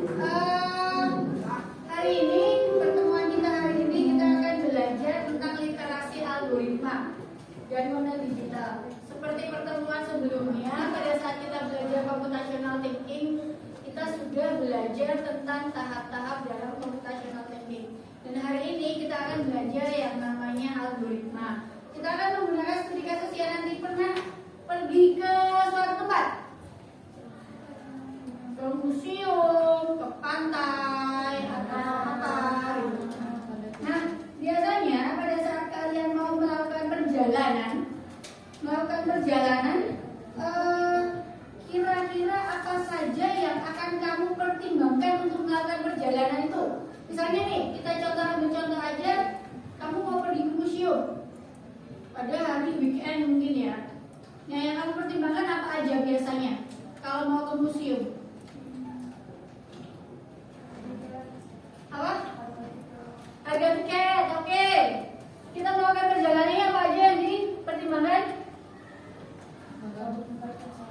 Eh, hari ini pertemuan kita hari ini kita akan belajar tentang literasi algoritma dan model digital. Seperti pertemuan sebelumnya, pada saat kita belajar computational thinking, kita sudah belajar tentang tahap-tahap dalam computational thinking. Dan hari ini kita akan belajar yang namanya algoritma. Kita akan menggunakan studi kasus yang nanti pernah pergi ke suatu tempat, ke museum, ke pantai, atau apa gitu. Nah, biasanya pada saat kalian mau melakukan perjalanan, kira-kira apa saja yang akan kamu pertimbangkan untuk melakukan perjalanan itu? Misalnya nih, kita ambil contoh aja, kamu mau pergi ke museum pada hari weekend mungkin ya. Nah, yang kamu pertimbangkan apa aja biasanya kalau mau ke museum? Apa? Harga tiket, oke. Kita melakukan perjalanannya apa aja yang dipertimbangkan?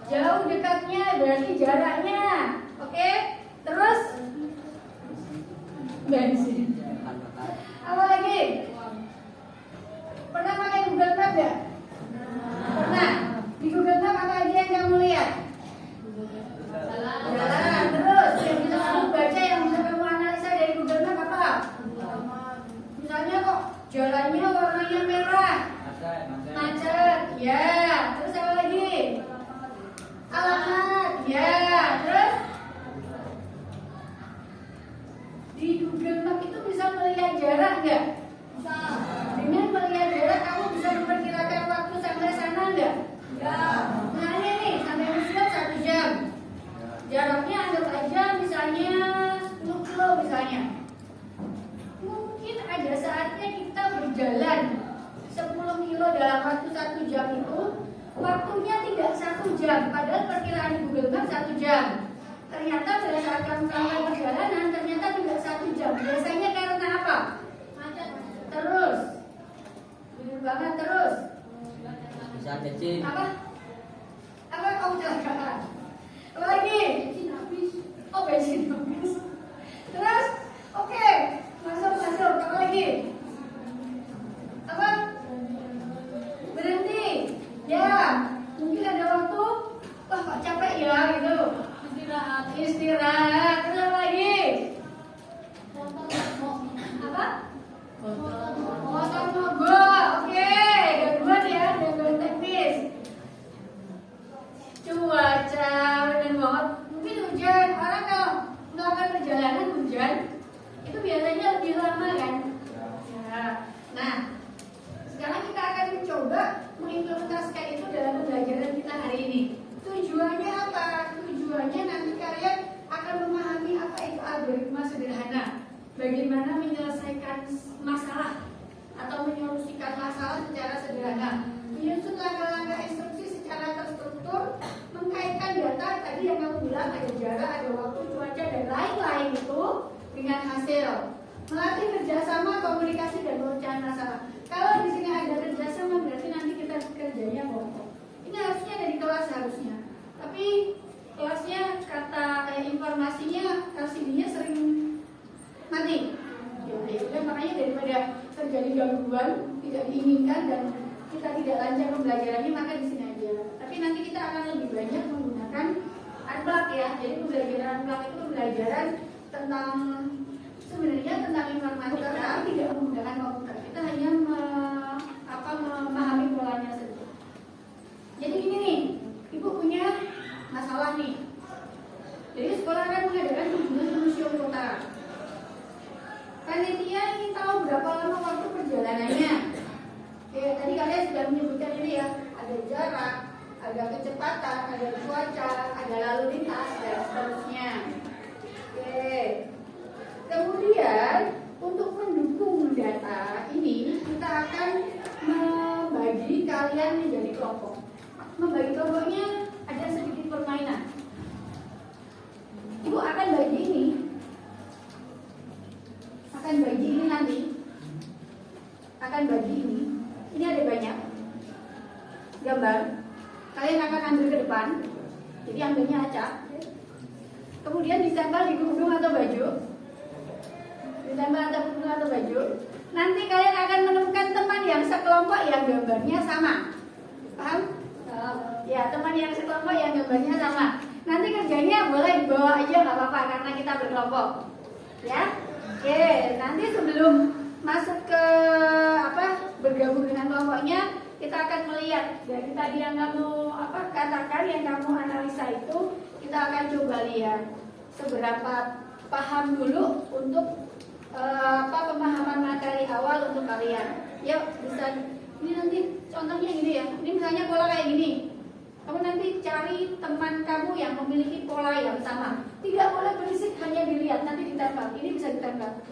Jauh, dekatnya, berarti jaraknya. Oke. Terus bensin. Apa lagi? Pernah pakai Google Map nggak? Pernah. Di Google Map apa aja yang kamu lihat? Jalan. Terus yang bisa kamu baca, yang bisa kamu analisa dari Google Map apa? Misalnya kok jalannya warnanya merah, macet, ya. Terus apa lagi? Alamat, ya. Terus di Google Map itu bisa melihat jarak nggak? Bisa. Dengan melihat jarak kamu bisa memperkirakan waktu sampai sana nggak? Ya. Nah ini nih, sampai museum 1 jam. Jaraknya anggap aja misalnya 10 kilo misalnya. Mungkin ada saatnya kita berjalan 10 kilo dalam waktu 1 jam itu, waktunya tidak 1 jam, padahal perkiraan di Google Maps 1 jam. Ternyata pada saat kamu melakukan perjalanan, ternyata tidak 1 jam. Biasanya karena apa? Macet. Terus, benar banget terus. Bisa bensin. Apa? Apa kamu kecelakaan? Apa lagi? Bensin habis. Oh, bensin habis. Terus, oke. Masuk. Apa lagi? Apa? Berhenti. Ya, mungkin ada waktu. Wah, kok capek ya gitu. Istirahat. Terus apa lagi? Apa? Motor mogok. Oke, gangguan ya, gangguan teknis. Cuaca dan banget. Mungkin hujan. Orang kalau melakukan perjalanan hujan, itu biasanya lebih lama kan? Ya. Nah, sekarang kita akan mencoba mengimplementasikan itu dalam pembelajaran kita hari ini. Tujuannya apa? Tujuannya nanti kalian akan memahami apa itu algoritma sederhana. Bagaimana menyelesaikan masalah atau menyolusikan masalah secara sederhana. Menyusun langkah-langkah instruksi secara terstruktur, mengkaitkan data tadi yang kamu bilang, ada jarak, ada waktu, cuaca, dan lain-lain itu dengan hasil. Melatih kerjasama, komunikasi, dan pemecahan masalah. Kalau di sini ada kerjasama, berarti nanti kita kerjanya kelompok. Ini harusnya ada di kelas harusnya. Tapi kelasnya kata informasinya LCD-nya sering mati. Ya, makanya daripada terjadi gangguan tidak diinginkan dan kita tidak lancar pembelajarannya, maka di sini aja. Tapi nanti kita akan lebih banyak menggunakan unblock ya. Jadi pembelajaran unblock itu pembelajaran tentang sebenarnya tentang informatika, tapi tidak menggunakan komputer. Kita hanya memahami polanya saja. Jadi gini nih, ibu punya masalah nih. Jadi sekolah akan mengadakan kunjungan ke museum kota. Panitia ingin tahu berapa lama waktu perjalanannya. Oke, tadi kalian sudah menyebutkan ini ya, ada jarak, ada kecepatan, ada cuaca, ada lalu lintas dan seterusnya. Oke. Kemudian untuk mendukung data ini kita akan membagi kalian menjadi kelompok. Membagi kelompoknya ada sedikit permainan. Ibu akan bagi ini nanti. Akan bagi ini. Ini ada banyak gambar. Kalian akan ambil ke depan. Jadi ambilnya acak. Kemudian ditempel di gunung atau ditempel atau kerudung atau baju. Nanti kalian akan menemukan teman yang sekelompok yang gambarnya sama. Paham? Ya, teman yang sekelompok yang gambarnya sama. Nanti kerjanya boleh dibawa aja nggak apa-apa karena kita berkelompok. Ya, oke. Nanti sebelum masuk ke bergabung dengan kelompoknya, kita akan melihat dari tadi yang kamu katakan, yang kamu analisa itu, kita akan coba lihat seberapa paham dulu untuk pemahaman materi awal untuk kalian. Yuk, bisa ini nanti contohnya gini ya. Ini misalnya pola kayak gini. Kamu nanti cari teman kamu yang memiliki pola yang sama. Tidak boleh berisik, hanya dilihat, nanti ditempel. Ini bisa ditempel.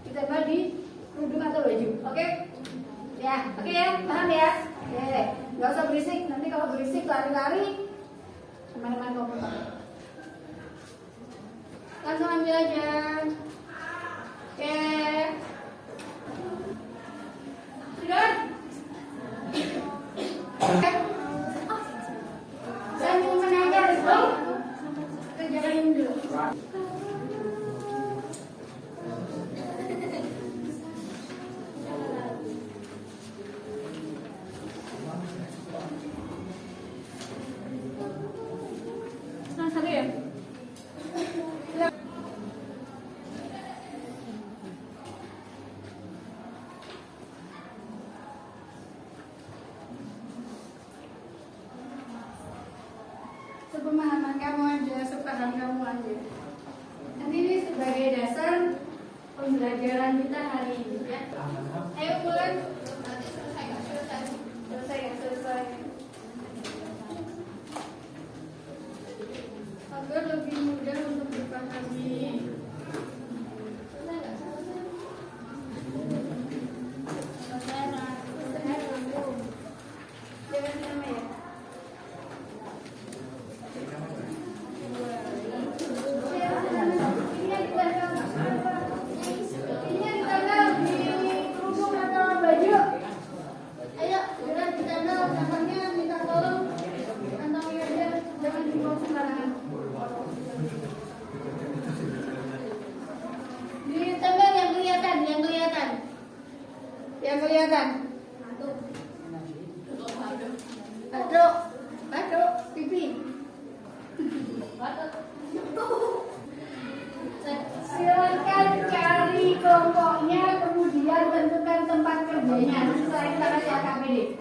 Ditempel di kerudung atau baju. Oke? Ya, oke ya, paham ya? Oke, nggak usah berisik. Nanti kalau berisik lari-lari, teman-teman komputer. Langsung ambil aja. Oke. Sudah? Oke. Saya mau menanya dulu. Kerjain dulu. Satu ya? Sepemahaman kamu aja, sepaham kamu aja. Nanti ini sebagai dasar pembelajaran kita hari ini ya. Ayo mulai. Selesai. Agar lebih mudah untuk dipahami. Jangan sama ya. Yang kelihatan. Batuk, pipi. Silakan cari kelompoknya, kemudian tentukan tempat kerjanya. Setelah kita kasih AKPD.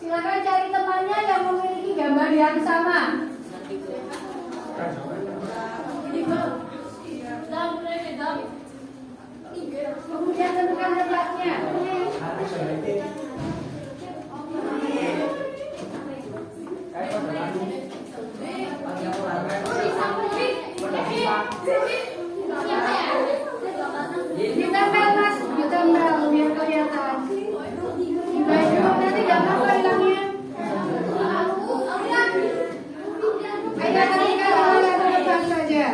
Silakan cari temannya yang memiliki gambar yang sama. Kemudian tentukan tempatnya. Ditempel mas, ditempel biar kelihatan. Di baju nanti jangan apa hilangnya. Ayo nanti kalau depan saja.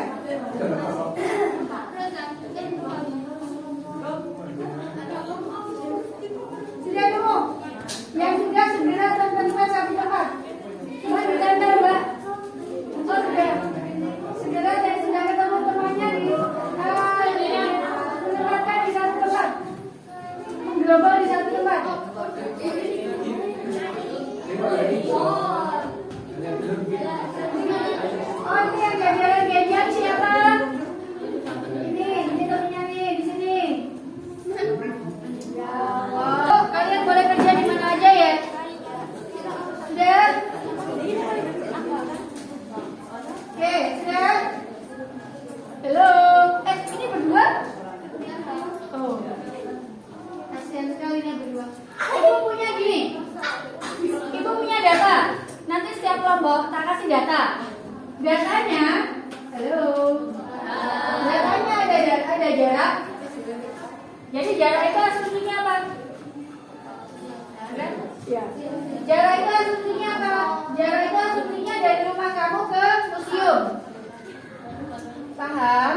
Sudah dulu. Yang sudah segera tempelkan satu tempat. Cuma ditempel mbak. Oh sudah. Segera dan sudah ketemu temannya menempatkan di satu tempat. Global di satu tempat. Oh ini yang jajaran siapa? Ini temennya nih di sini. Ya Allah. Kalian boleh kerja di mana aja ya? Sudah? Oke, sudah? Halo. Ini berdua? Oh. Kasihan sekali ini berdua. Ibu punya gini. Ibu punya data. Nanti setiap kelompok tak kasih data. Datanya, halo. Datanya ada jarak. Jadi jarak itu asumsinya apa? Ya. Jarak itu asumsinya apa? Jarak itu asumsinya dari rumah kamu ke museum. Paham?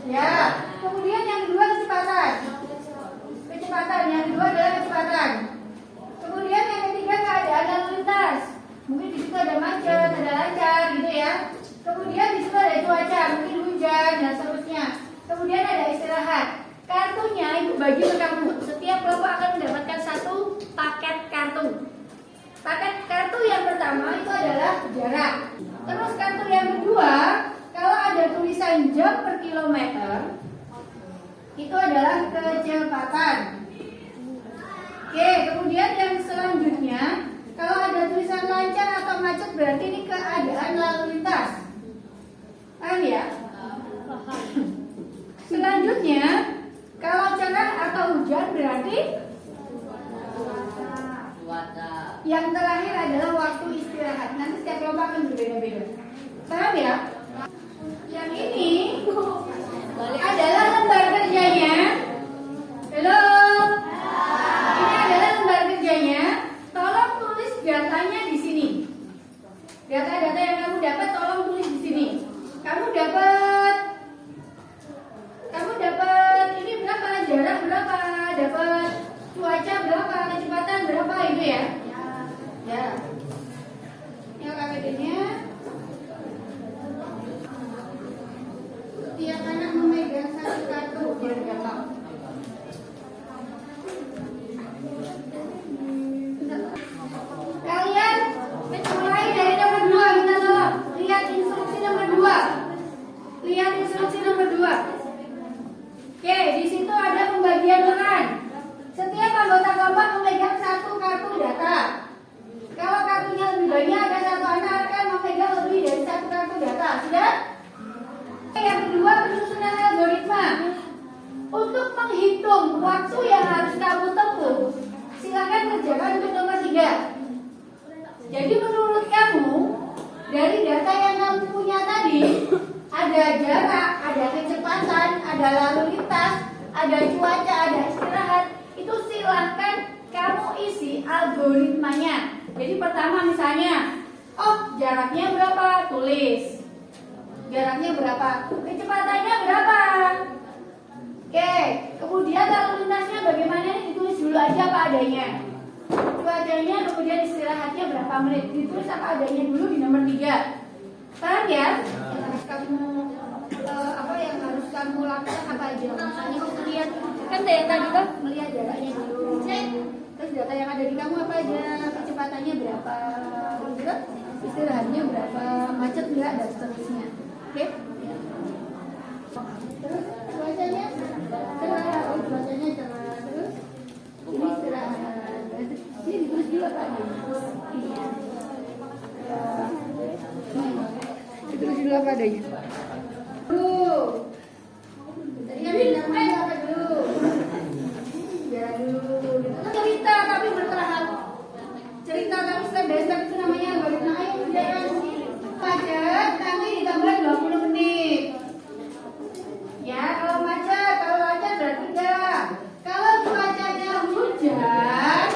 Ya. Kemudian yang kedua kecepatan. Yang kedua adalah kecepatan. Kemudian yang ketiga keadaan lalu lintas. Mungkin di situ ada macet, ada lancar, gitu ya. Kemudian di situ ada cuaca, mungkin hujan dan seterusnya. dibagi ke kamu. Setiap kelompok akan mendapatkan satu paket kartu. Paket kartu yang pertama itu adalah jarak. Terus kartu yang kedua, kalau ada tulisan jam per kilometer, itu adalah kecepatan. Oke, kemudian yang selanjutnya, kalau ada tulisan lancar atau macet berarti ini keadaan lalu lintas. Paham ya? Selanjutnya, kalau cerah atau hujan berarti cuaca. yang terakhir adalah waktu istirahat. Nanti setiap kelompok akan berbeda-beda. Paham ya? Yang ini adalah lembar kerjanya. Halo. Ini adalah lembar kerjanya. Tolong tulis datanya di sini. Data-data yang kamu dapat tolong tulis di sini. Kamu dapat ini berapa? Jarak berapa? Dapat cuaca berapa? Kecepatan berapa itu ya? Ya. Yang KPD-nya. Tiap anak memegang satu kartu biar gampang. Kalian mulai dari nomor 2, minta tolong. Lihat instruksi nomor 2. Lihat instruksi nomor 2. Oke, di situ ada pembagian peran. Setiap anggota kelompok memegang satu kartu data. Kalau kartunya lebih banyak, ada satu anak akan memegang lebih dari satu kartu data. Sudah? Yang kedua, penyusunan algoritma. Untuk menghitung waktu yang harus kamu tempuh, silakan kerjakan untuk nomor 3. Jadi menurut kamu, dari data yang kamu punya tadi, ada jarak, ada kecepatan, ada lalu lintas, ada cuaca, ada istirahat. Itu silahkan kamu isi algoritmanya. Jadi pertama misalnya, jaraknya berapa? Tulis. Jaraknya berapa? Kecepatannya berapa? Oke, kemudian lalu lintasnya bagaimana? Ditulis dulu aja apa adanya. Cuacanya, kemudian istirahatnya berapa menit? Ditulis apa adanya dulu di nomor 3. Paham ya? Yang harus kamu yang harus kamu lakukan apa aja? Misalnya kamu lihat kan dari tadi kan melihat jaraknya dulu. Terus data yang ada di kamu apa aja? Kecepatannya berapa? Terus istirahatnya berapa? Macet enggak dan seterusnya. Oke? Terus cuacanya cerah. Cuacanya cerah. Terus ini istirahat. Ini ditulis dulu apa aja? Iya. Ditulis dulu apa adanya? Tadi kan bilang apa dulu? Ya dulu. Cerita tapi bertahap. Cerita tapi step by step itu namanya algoritma. Ayo kerjakan. Macet nanti ditambah 20 menit. Ya kalau macet, kalau lancar berarti 3. Kalau cuacanya hujan,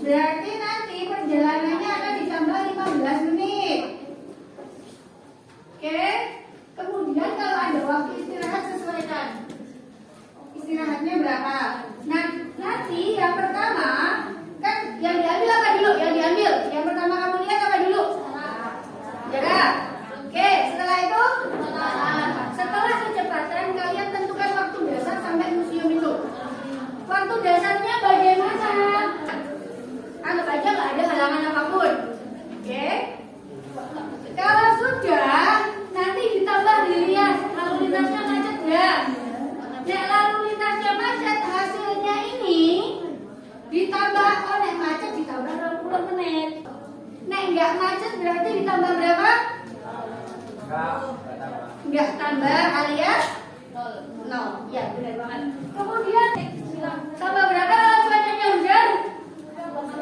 berarti nanti perjalanannya akan ditambah 15 menit. Oke? Kemudian kalau ada waktu istirahat sesuaikan. Istirahatnya berapa? Nah, nanti yang pertama kan yang diambil apa dulu? Yang pertama kamu lihat apa dulu? Jarak. Oke, setelah itu setelah kecepatan kalian tentukan waktu dasar sampai museum itu. Waktu dasarnya bagaimana? Anggap aja nggak ada halangan apapun. Oke? Kalau sudah nanti ditambah dilihat lalu lintasnya macet nggak? Nah, lalu lintasnya macet, hasilnya ini ditambah oleh macet ditambah 20 menit. Nah, nggak macet berarti ditambah berapa? Nggak tambah alias 0. Ya, benar banget. Kemudian tambah berapa kalau cuacanya hujan?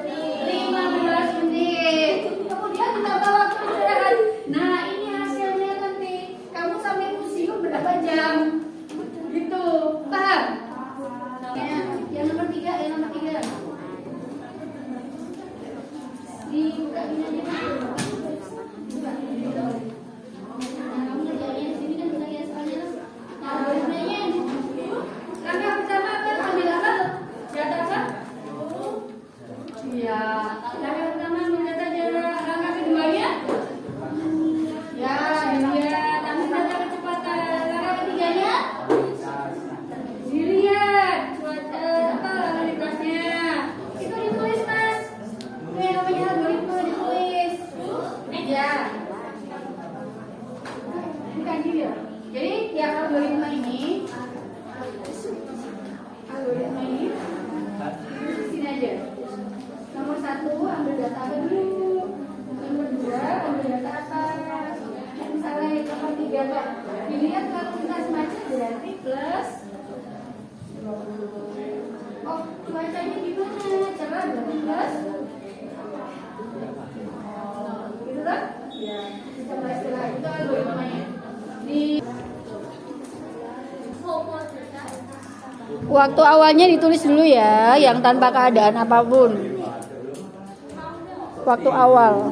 15 menit. Kemudian ditambah waktu istirahat. Nah, ini hasilnya nanti kamu sampai museum berapa jam? Gitu, paham? Ya, yang nomor 3, dibuka ini aja. Kamu kerjanya di sini kan bisa lihat soalnya. Nah, algoritmanya langkah pertama apa? ya. Jadi tiap algoritma ini di sini aja. Nomor 1 ambil data apa dulu? Nomor 2 ambil data apa? Misalnya nomor 3 Pak. Dilihat kalau kita macet berarti plus 20. Oh, cuacanya gimana? Cerah berarti plus. Gitu kan? Ya, coba istilah itu algoritmanya. Waktu awalnya ditulis dulu ya, yang tanpa keadaan apapun. Waktu awal.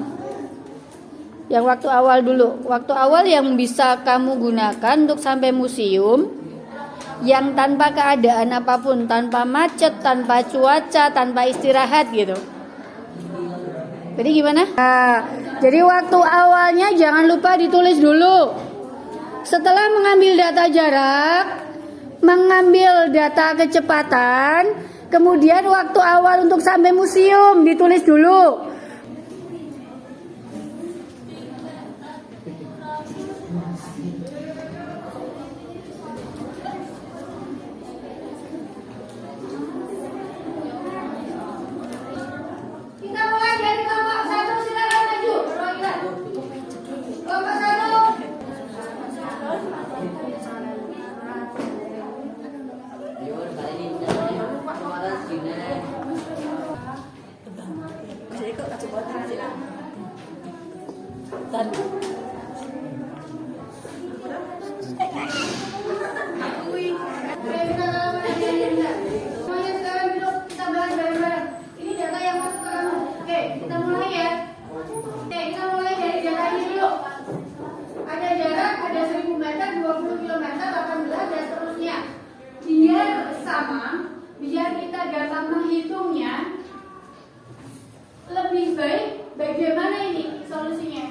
Yang waktu awal dulu. Waktu awal yang bisa kamu gunakan untuk sampai museum. Yang tanpa keadaan apapun, tanpa macet, tanpa cuaca, tanpa istirahat gitu. Jadi gimana? Nah, jadi waktu awalnya jangan lupa ditulis dulu. Setelah mengambil data jarak, mengambil data kecepatan, kemudian waktu awal untuk sampai museum ditulis dulu. Kita mulai dari kelompok 1, silakan maju. Kelompok 1. Semuanya sekarang duduk, kita bahas bareng-bareng. Ini data yang masuk ke kamu. Oke, kita mulai ya. Oke, kita mulai dari data ini dulu. Ada jarak, ada 1000 meter, 20 km, 18 dan seterusnya. Biar sama, biar kita gampang menghitungnya, lebih baik bagaimana ini solusinya?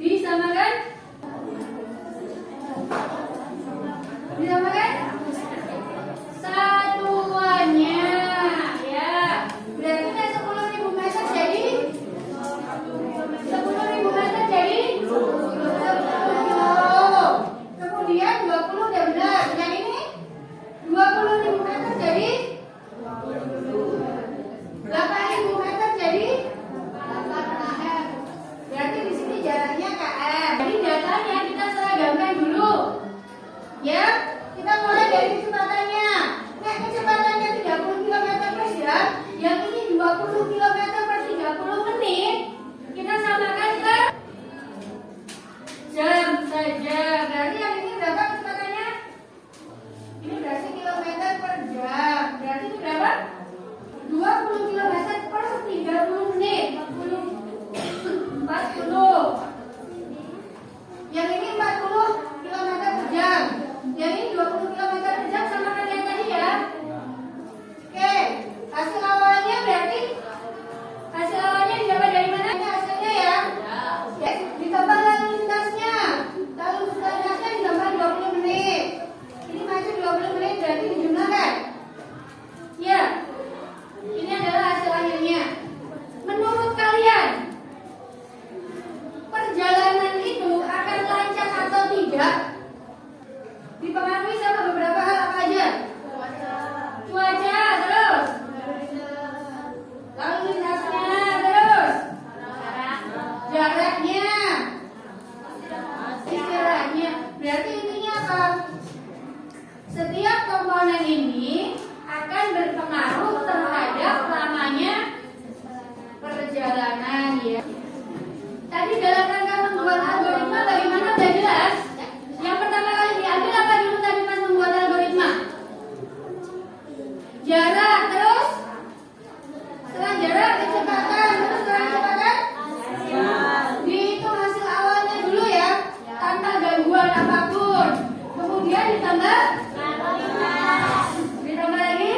Disamakan? Disamakan? Satuannya ya. Berarti kan 10.000 meter jadi 10.000 meter jadi 10 kilo. Kemudian 20 udah benar. Yang ini 20.000 meter jadi 8.000 meter jadi 8 km. Berarti di sini jaraknya km. Jadi datanya kita seragamkan dulu. Ya, kita mulai dari kecepatannya. Nah, kecepatannya 30 km per jam. Yang ini 20 km per 30 menit. Kita samakan ke jam saja. Berarti yang ini berapa kecepatannya? Ini berarti kilometer per jam. Berarti itu berapa? 20 km per 30 menit. 40. Yang ini 40 km per jam. Yang ini 20 km per jam, sama kan yang tadi ya. Oke, hasil awalnya berarti hasil awalnya didapat dari mana? Ini hasilnya ya. Ya, ditambah lalu lintasnya. Lalu lintasnya ditambah 20 menit. Ini masih 20 menit berarti dijumlahkan. Ya. Ini adalah hasil akhirnya. Menurut kalian, perjalanan itu akan lancar atau tidak? Dipengaruhi sama beberapa hal apa aja? Cuaca, terus lalu lintasnya, terus jaraknya, istirahatnya. Berarti intinya apa? Setiap komponen ini akan berpengaruh terhadap lamanya perjalanan ya. Tadi dalam rangka membuat algoritma bagaimana udah jelas? Yang pertama kali diambil apa dulu tadi pas membuat algoritma? Jarak, terus setelah jarak kecepatan, terus setelah kecepatan dihitung hasil awalnya dulu ya, tanpa gangguan apapun. Kemudian ditambah lagi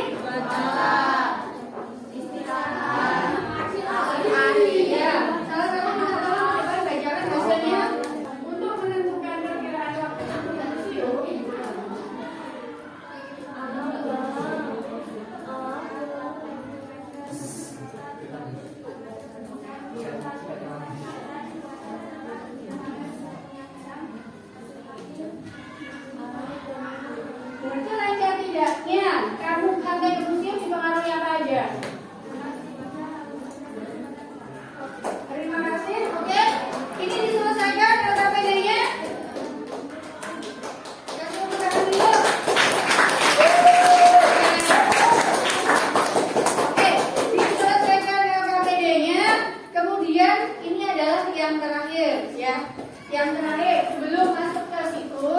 Yang terakhir, sebelum masuk ke situ,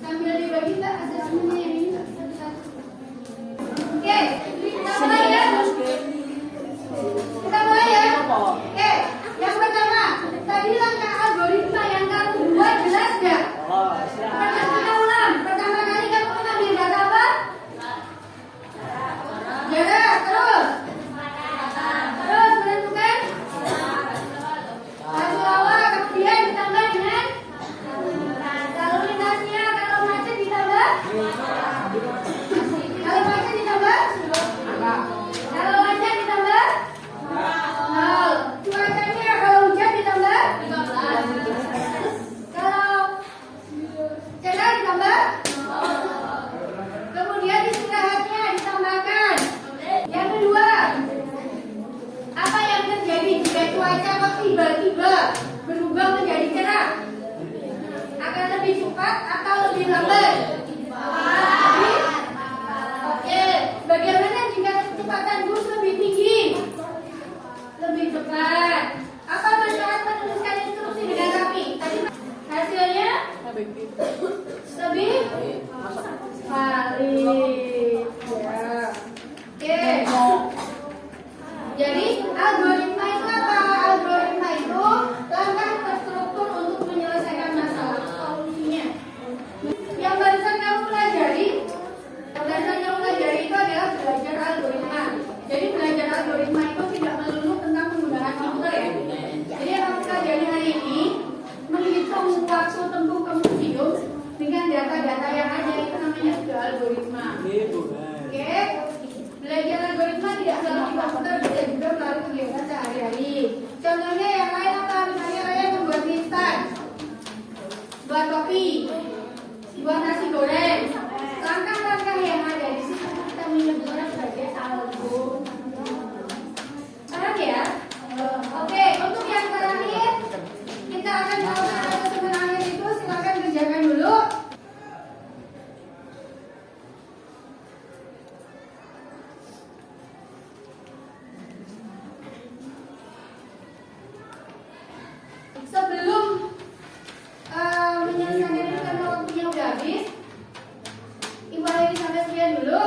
sambil dibagi Mbak asesmennya ini satu-satu. Oke, kita mulai ya. Kita mulai ya. Oke, yang pertama, tadi langkah algoritma yang kamu buat jelas nggak? Pernah kita ulang. Pertama kali kamu mengambil data apa? Jarak, terus menentukan hasil awal, kemudian ditambah dengan lalu lintasnya. Kalau macet ditambah, kalau macet ditambah, kalau lancar ditambah 0. Cuacanya kalau hujan ditambah 15. Kalau cerah ditambah, kemudian istirahatnya ditambahkan. Yang kedua, apa yang terjadi jika cuaca kok tiba-tiba berubah menjadi cerah? Akan lebih cepat atau lebih lambat? Oke, bagaimana jika kecepatan bus lebih tinggi? Lebih cepat. Apa manfaat menuliskan instruksi dengan rapi? Tadi hasilnya lebih valid. Ya. Oke. Jadi algoritma itu apa? Algoritma itu langkah terstruktur untuk menyelesaikan masalah, solusinya. Yang barusan kamu pelajari itu adalah belajar algoritma. Jadi belajar algoritma itu tidak melulu tentang penggunaan komputer ya. Jadi yang kamu pelajari hari ini menghitung waktu tempuh kemudian dengan data-data yang ada, itu namanya juga algoritma. Oke. Belajar algoritma tidak selalu di komputer, bisa juga melalui kegiatan sehari-hari. Contohnya yang lain apa? Misalnya kalian membuat mie instan, buat kopi, buat nasi goreng. Langkah-langkah yang ada di situ kita menyebutnya sebagai algo. Paham ya? Oke, untuk yang terakhir kita akan melakukan asesmen akhir itu, silakan kerjakan dulu. Sebelum menyelesaikan ini karena waktunya udah habis, Ibu Ayu sampai sekian dulu.